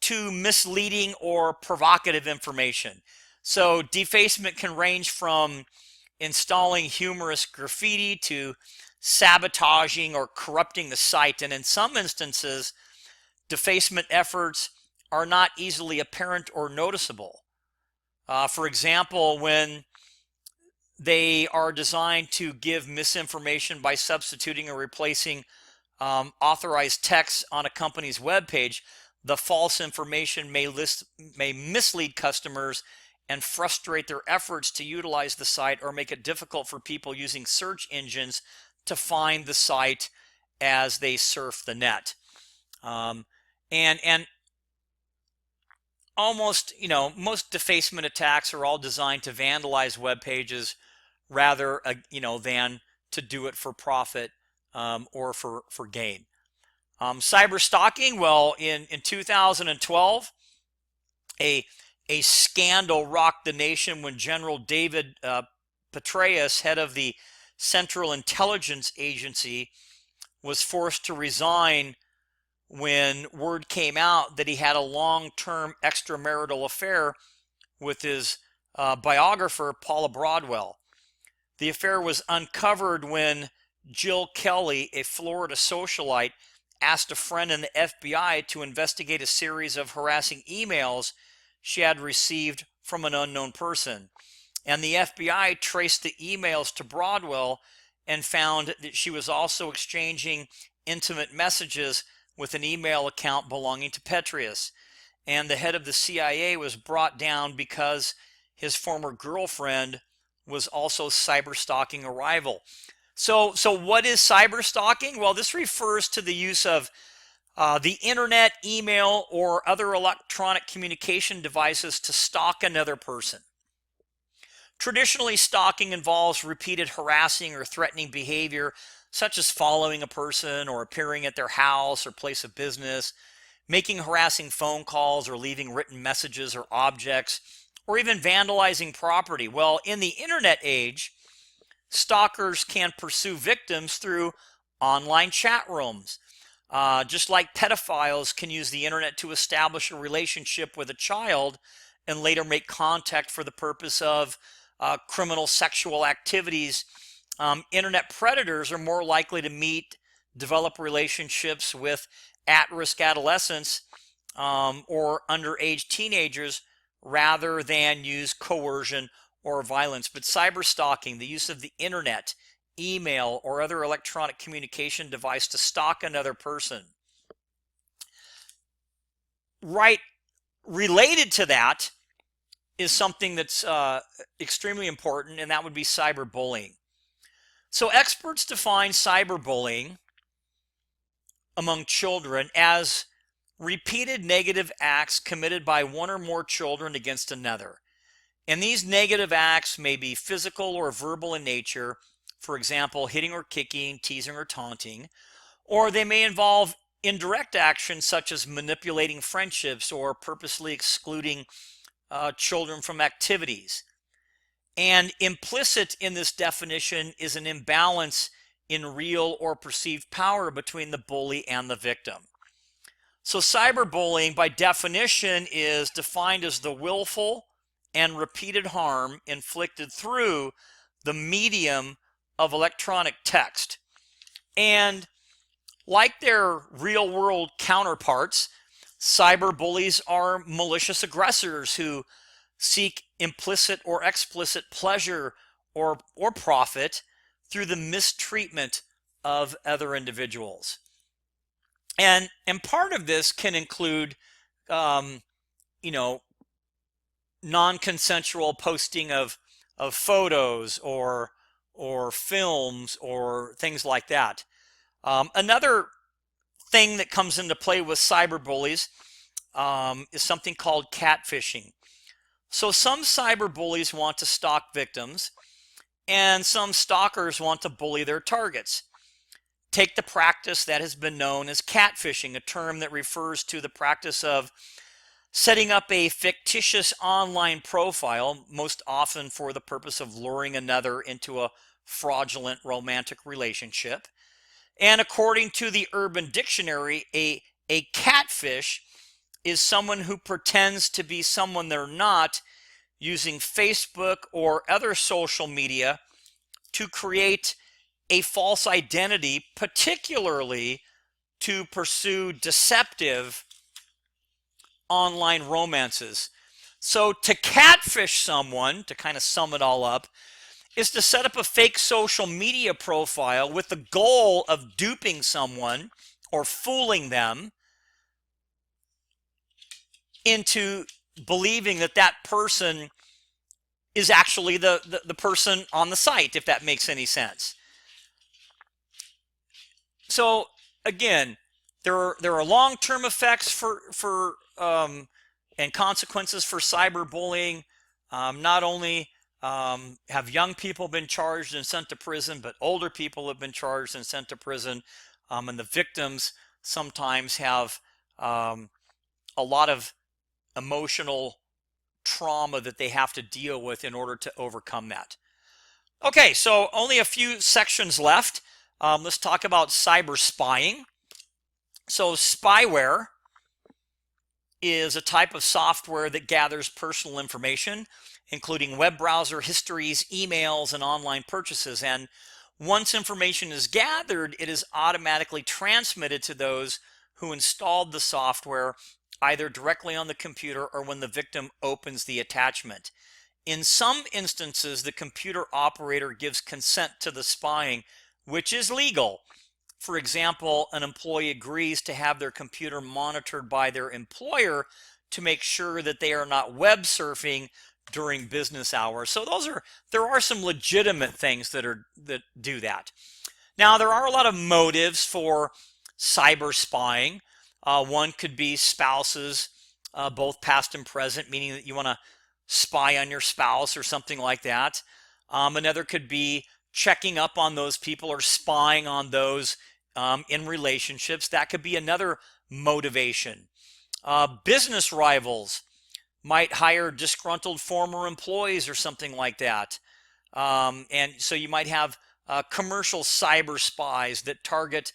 to misleading or provocative information. So defacement can range from installing humorous graffiti to sabotaging or corrupting the site. And in some instances, defacement efforts are not easily apparent or noticeable. For example, when they are designed to give misinformation by substituting or replacing authorized text on a company's web page, the false information may mislead customers and frustrate their efforts to utilize the site, or make it difficult for people using search engines to find the site as they surf the net. And almost, most defacement attacks are all designed to vandalize web pages rather, than to do it for profit or for gain. Cyber stalking, well, in 2012, a scandal rocked the nation when General David Petraeus, head of the Central Intelligence Agency, was forced to resign when word came out that he had a long-term extramarital affair with his biographer, Paula Broadwell. The affair was uncovered when Jill Kelly, a Florida socialite, asked a friend in the FBI to investigate a series of harassing emails she had received from an unknown person. And the FBI traced the emails to Broadwell and found that she was also exchanging intimate messages with an email account belonging to Petraeus. And the head of the CIA was brought down because his former girlfriend was also cyber stalking a rival. So what is cyber stalking? Well, this refers to the use of the internet, email, or other electronic communication devices to stalk another person. Traditionally, stalking involves repeated harassing or threatening behavior, such as following a person or appearing at their house or place of business, making harassing phone calls or leaving written messages or objects, or even vandalizing property. Well, in the internet age, stalkers can pursue victims through online chat rooms. Just like pedophiles can use the internet to establish a relationship with a child and later make contact for the purpose of criminal sexual activities, internet predators are more likely to develop relationships with at-risk adolescents or underage teenagers rather than use coercion or violence. But cyber stalking, the use of the internet, email, or other electronic communication device to stalk another person. Right related to that is something that's extremely important, and that would be cyberbullying. So experts define cyberbullying among children as repeated negative acts committed by one or more children against another. And these negative acts may be physical or verbal in nature, for example, hitting or kicking, teasing or taunting, or they may involve indirect actions such as manipulating friendships or purposely excluding children from activities. And implicit in this definition is an imbalance in real or perceived power between the bully and the victim. So cyberbullying, by definition, is defined as the willful and repeated harm inflicted through the medium of electronic text. And like their real-world counterparts, cyberbullies are malicious aggressors who seek implicit or explicit pleasure or profit through the mistreatment of other individuals. And part of this can include, non-consensual posting of photos or films or things like that. Another thing that comes into play with cyberbullies is something called catfishing. So some cyberbullies want to stalk victims, and some stalkers want to bully their targets. Take the practice that has been known as catfishing, a term that refers to the practice of setting up a fictitious online profile, most often for the purpose of luring another into a fraudulent romantic relationship. And according to the Urban Dictionary, a catfish is someone who pretends to be someone they're not, using Facebook or other social media to create a false identity, particularly to pursue deceptive online romances. So to catfish someone, to kind of sum it all up, is to set up a fake social media profile with the goal of duping someone or fooling them into believing that that person is actually the person on the site, if that makes any sense. So again, there are long-term effects for And consequences for cyberbullying, not only have young people been charged and sent to prison, but older people have been charged and sent to prison. And the victims sometimes have a lot of emotional trauma that they have to deal with in order to overcome that. Okay, so only a few sections left. Let's talk about cyber spying. So spyware is a type of software that gathers personal information, including web browser histories, emails, and online purchases. And once information is gathered, it is automatically transmitted to those who installed the software, either directly on the computer or when the victim opens the attachment. In some instances, the computer operator gives consent to the spying, which is legal. For example, an employee agrees to have their computer monitored by their employer to make sure that they are not web surfing during business hours. So there are some legitimate things that do that. Now, there are a lot of motives for cyber spying. One could be spouses, both past and present, meaning that you want to spy on your spouse or something like that. Another could be checking up on those people or spying on those in relationships. That could be another motivation. Business rivals might hire disgruntled former employees or something like that. And so you might have commercial cyber spies that target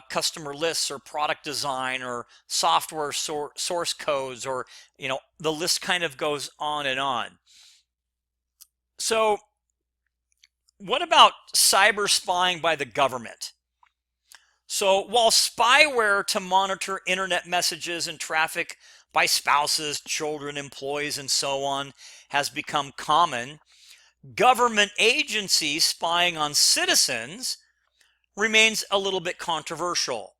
customer lists or product design or software source codes, or the list kind of goes on and on. So what about cyber spying by the government? So while spyware to monitor internet messages and traffic by spouses, children, employees, and so on has become common, government agencies spying on citizens remains a little bit controversial.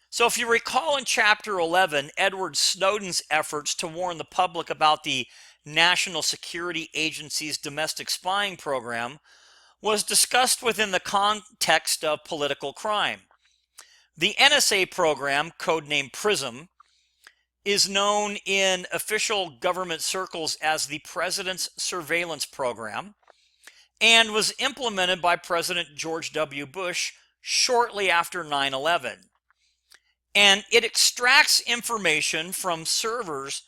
So if you recall in Chapter 11, Edward Snowden's efforts to warn the public about the National Security Agency's domestic spying program was discussed within the context of political crime. The NSA program, codenamed PRISM, is known in official government circles as the President's Surveillance Program and was implemented by President George W. Bush shortly after 9/11. And it extracts information from servers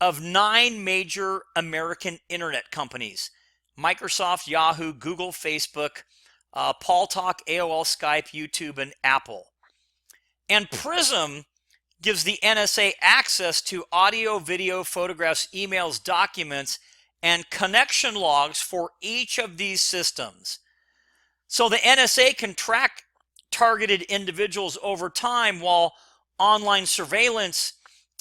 of 9 major American internet companies: Microsoft, Yahoo, Google, Facebook, Paltalk, AOL, Skype, YouTube, and Apple. And PRISM gives the NSA access to audio, video, photographs, emails, documents, and connection logs for each of these systems. So the NSA can track targeted individuals over time, while online surveillance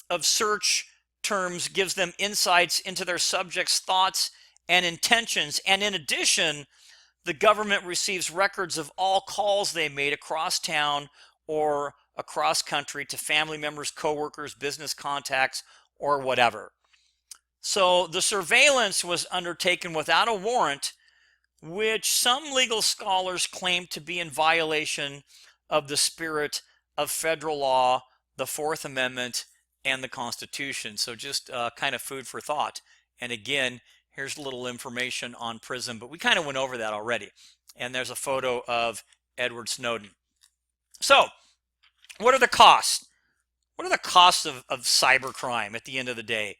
of search terms gives them insights into their subjects' thoughts and intentions. And in addition, the government receives records of all calls they made across town or across country to family members, coworkers, business contacts, or whatever. So the surveillance was undertaken without a warrant, which some legal scholars claim to be in violation of the spirit of federal law, the Fourth Amendment, and the Constitution. So just kind of food for thought. And again, here's a little information on PRISM, but we kind of went over that already. And there's a photo of Edward Snowden. So what are the costs? What are the costs of cybercrime at the end of the day?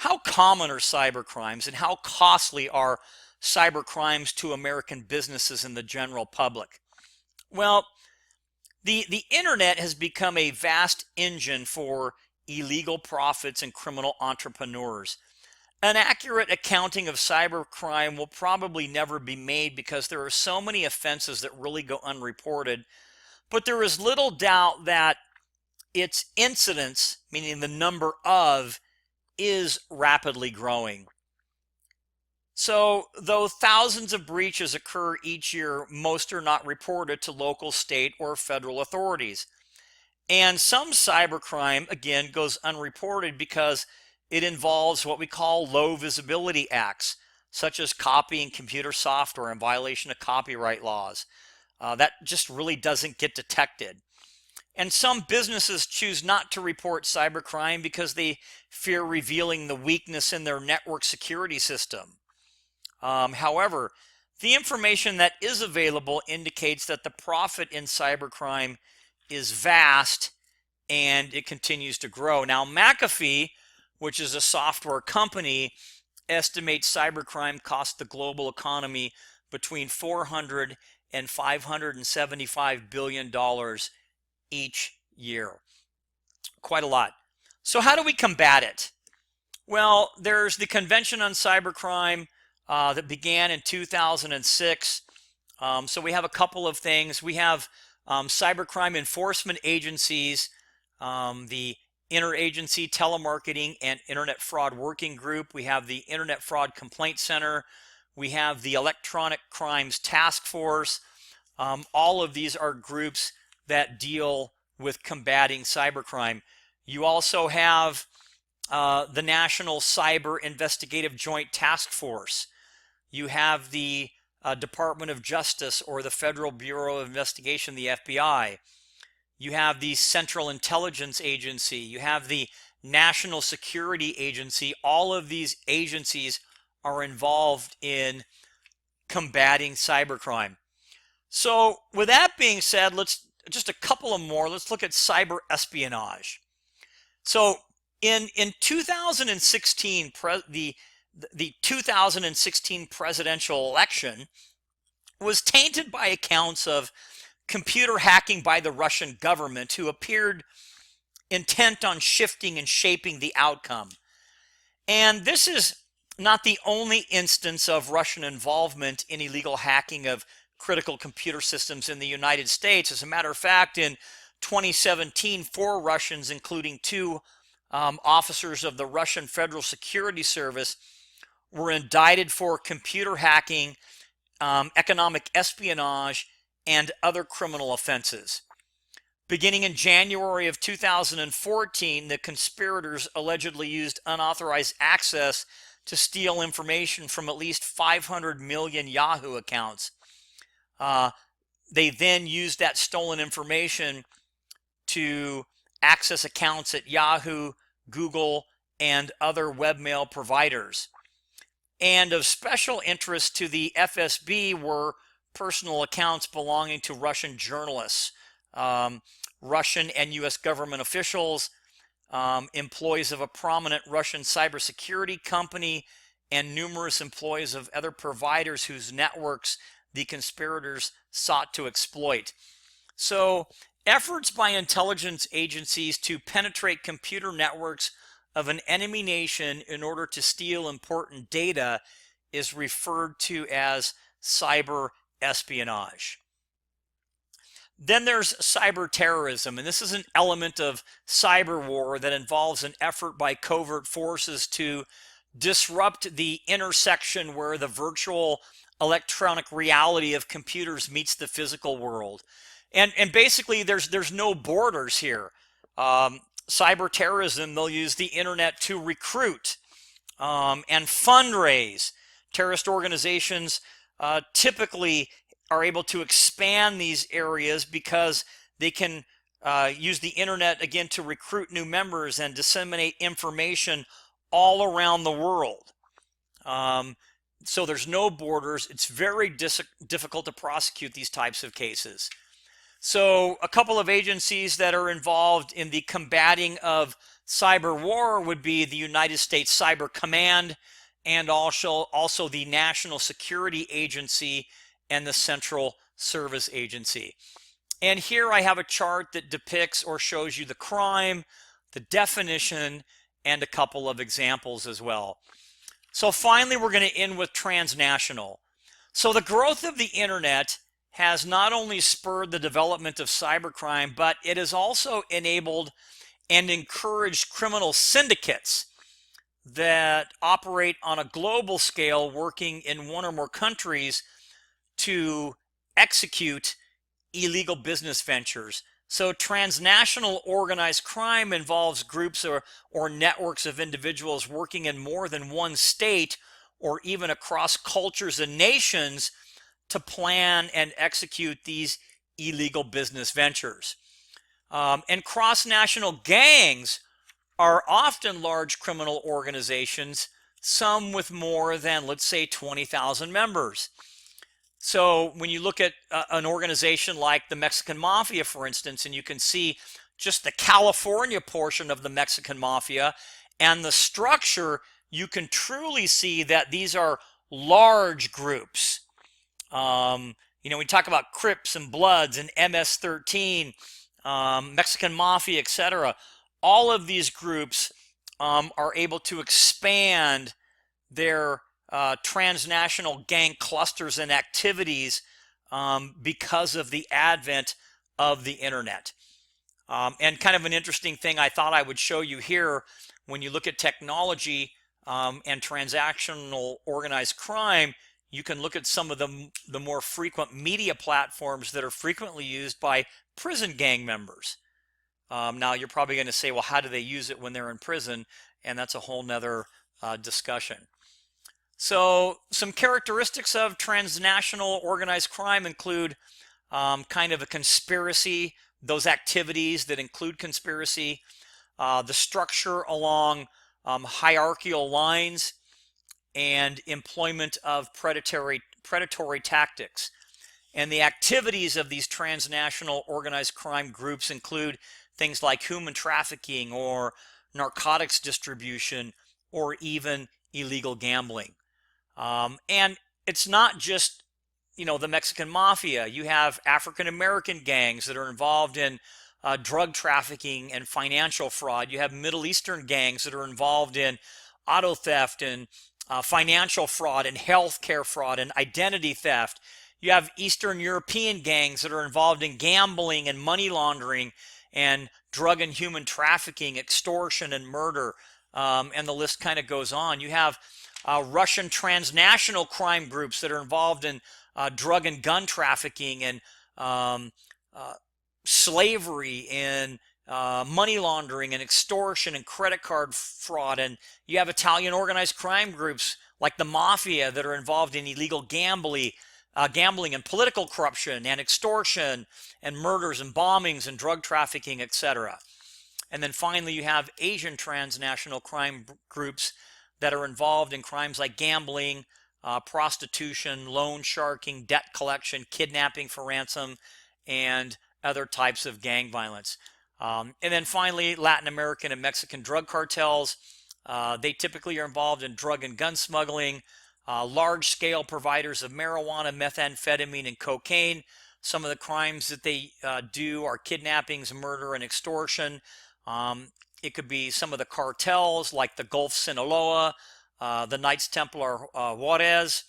How common are cyber crimes, and how costly are cyber crimes to American businesses and the general public? Well, the internet has become a vast engine for illegal profits and criminal entrepreneurs. An accurate accounting of cybercrime will probably never be made because there are so many offenses that really go unreported, but there is little doubt that its incidence, meaning the number of, is rapidly growing. So, though thousands of breaches occur each year, most are not reported to local, state, or federal authorities. And some cybercrime, again, goes unreported because it involves what we call low visibility acts, such as copying computer software in violation of copyright laws. That just really doesn't get detected. And some businesses choose not to report cybercrime because they fear revealing the weakness in their network security system. However, the information that is available indicates that the profit in cybercrime is vast and it continues to grow. Now, McAfee, which is a software company, estimates cybercrime costs the global economy between $400 and $575 billion each year. Quite a lot. So how do we combat it? Well, there's the Convention on Cybercrime that began in 2006. So we have a couple of things. We have cybercrime enforcement agencies, the Interagency Telemarketing and Internet Fraud Working Group. We have the Internet Fraud Complaint Center. We have the Electronic Crimes Task Force. All of these are groups that deal with combating cybercrime. You also have the National Cyber Investigative Joint Task Force. You have the Department of Justice or the Federal Bureau of Investigation, the FBI. You have the Central Intelligence Agency. You have the National Security Agency. All of these agencies are involved in combating cybercrime. So with that being said, let's just a couple of more. Let's look at cyber espionage. So in 2016, the 2016 presidential election was tainted by accounts of computer hacking by the Russian government, who appeared intent on shifting and shaping the outcome. And this is not the only instance of Russian involvement in illegal hacking of critical computer systems in the United States. As a matter of fact, in 2017, 4 Russians, including 2 officers of the Russian Federal Security Service, were indicted for computer hacking, economic espionage, and other criminal offenses. Beginning in January of 2014, the conspirators allegedly used unauthorized access to steal information from at least 500 million Yahoo accounts. They then used that stolen information to access accounts at Yahoo, Google, and other webmail providers. And of special interest to the FSB were personal accounts belonging to Russian journalists, Russian and U.S. government officials, employees of a prominent Russian cybersecurity company, and numerous employees of other providers whose networks the conspirators sought to exploit. So, efforts by intelligence agencies to penetrate computer networks of an enemy nation in order to steal important data is referred to as cyber espionage. Then there's cyber terrorism, and this is an element of cyber war that involves an effort by covert forces to disrupt the intersection where the virtual electronic reality of computers meets the physical world. And basically there's no borders here. Cyber terrorism, they'll use the internet to recruit and fundraise. Terrorist organizations typically are able to expand these areas because they can use the internet again to recruit new members and disseminate information all around the world. So there's no borders. It's very difficult to prosecute these types of cases. So a couple of agencies that are involved in the combating of cyber war would be the United States Cyber Command and also the National Security Agency and the Central Service Agency. And here I have a chart that depicts or shows you the crime, the definition, and a couple of examples as well. So finally, we're going to end with transnational. So the growth of the internet has not only spurred the development of cybercrime, but it has also enabled and encouraged criminal syndicates that operate on a global scale, working in one or more countries to execute illegal business ventures. So transnational organized crime involves groups or networks of individuals working in more than one state or even across cultures and nations to plan and execute these illegal business ventures. And cross-national gangs are often large criminal organizations, some with more than, let's say, 20,000 members. So when you look at an organization like the Mexican Mafia, for instance, and you can see just the California portion of the Mexican Mafia and the structure, you can truly see that these are large groups. You know, we talk about Crips and Bloods and MS-13, Mexican Mafia, etc. All of these groups are able to expand their transnational gang clusters and activities because of the advent of the internet. And kind of an interesting thing I thought I would show you here, when you look at technology and transactional organized crime, you can look at some of the more frequent media platforms that are frequently used by prison gang members. Now you're probably going to say, well, how do they use it when they're in prison? And that's a whole nother discussion. So some characteristics of transnational organized crime include kind of a conspiracy, those activities that include conspiracy, the structure along hierarchical lines, and employment of predatory tactics. And the activities of these transnational organized crime groups include things like human trafficking or narcotics distribution or even illegal gambling. And it's not just, you know, the Mexican Mafia. You have African American gangs that are involved in drug trafficking and financial fraud. You have Middle Eastern gangs that are involved in auto theft and financial fraud and healthcare fraud and identity theft. You have Eastern European gangs that are involved in gambling and money laundering and drug and human trafficking, extortion and murder, and the list kind of goes on. You have Russian transnational crime groups that are involved in drug and gun trafficking and slavery and money laundering and extortion and credit card fraud. And you have Italian organized crime groups like the Mafia that are involved in illegal gambling and political corruption and extortion and murders and bombings and drug trafficking, etc. And then finally, you have Asian transnational crime groups that are involved in crimes like gambling, prostitution, loan sharking, debt collection, kidnapping for ransom, and other types of gang violence. And then finally, Latin American and Mexican drug cartels. They typically are involved in drug and gun smuggling, large-scale providers of marijuana, methamphetamine, and cocaine. Some of the crimes that they do are kidnappings, murder, and extortion. It could be some of the cartels like the Gulf Sinaloa, the Knights Templar Juarez,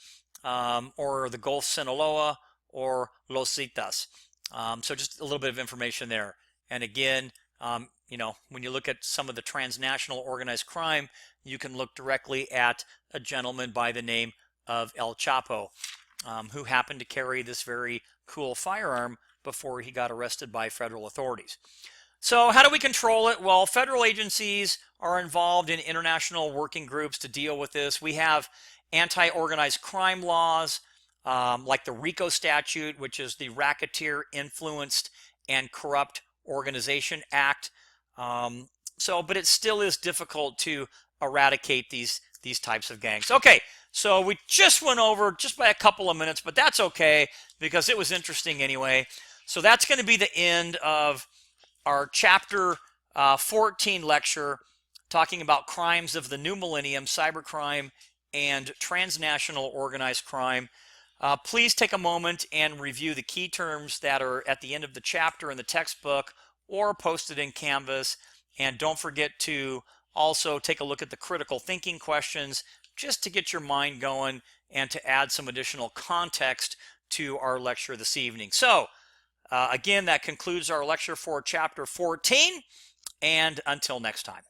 or the Gulf Sinaloa, or Los Zetas. So just a little bit of information there. And again, you know, when you look at some of the transnational organized crime, you can look directly at a gentleman by the name of El Chapo, who happened to carry this very cool firearm before he got arrested by federal authorities. So how do we control it? Well, federal agencies are involved in international working groups to deal with this. We have anti-organized crime laws, like the RICO statute, which is the Racketeer Influenced and Corrupt Organization Act. But it still is difficult to eradicate these types of gangs. Okay, so we just went over just by a couple of minutes, but that's okay because it was interesting anyway. So that's going to be the end of our chapter 14 lecture, talking about crimes of the new millennium, cybercrime, and transnational organized crime. Please take a moment and review the key terms that are at the end of the chapter in the textbook or posted in Canvas. And don't forget to also take a look at the critical thinking questions just to get your mind going and to add some additional context to our lecture this evening. So, again, that concludes our lecture for chapter 14, and until next time.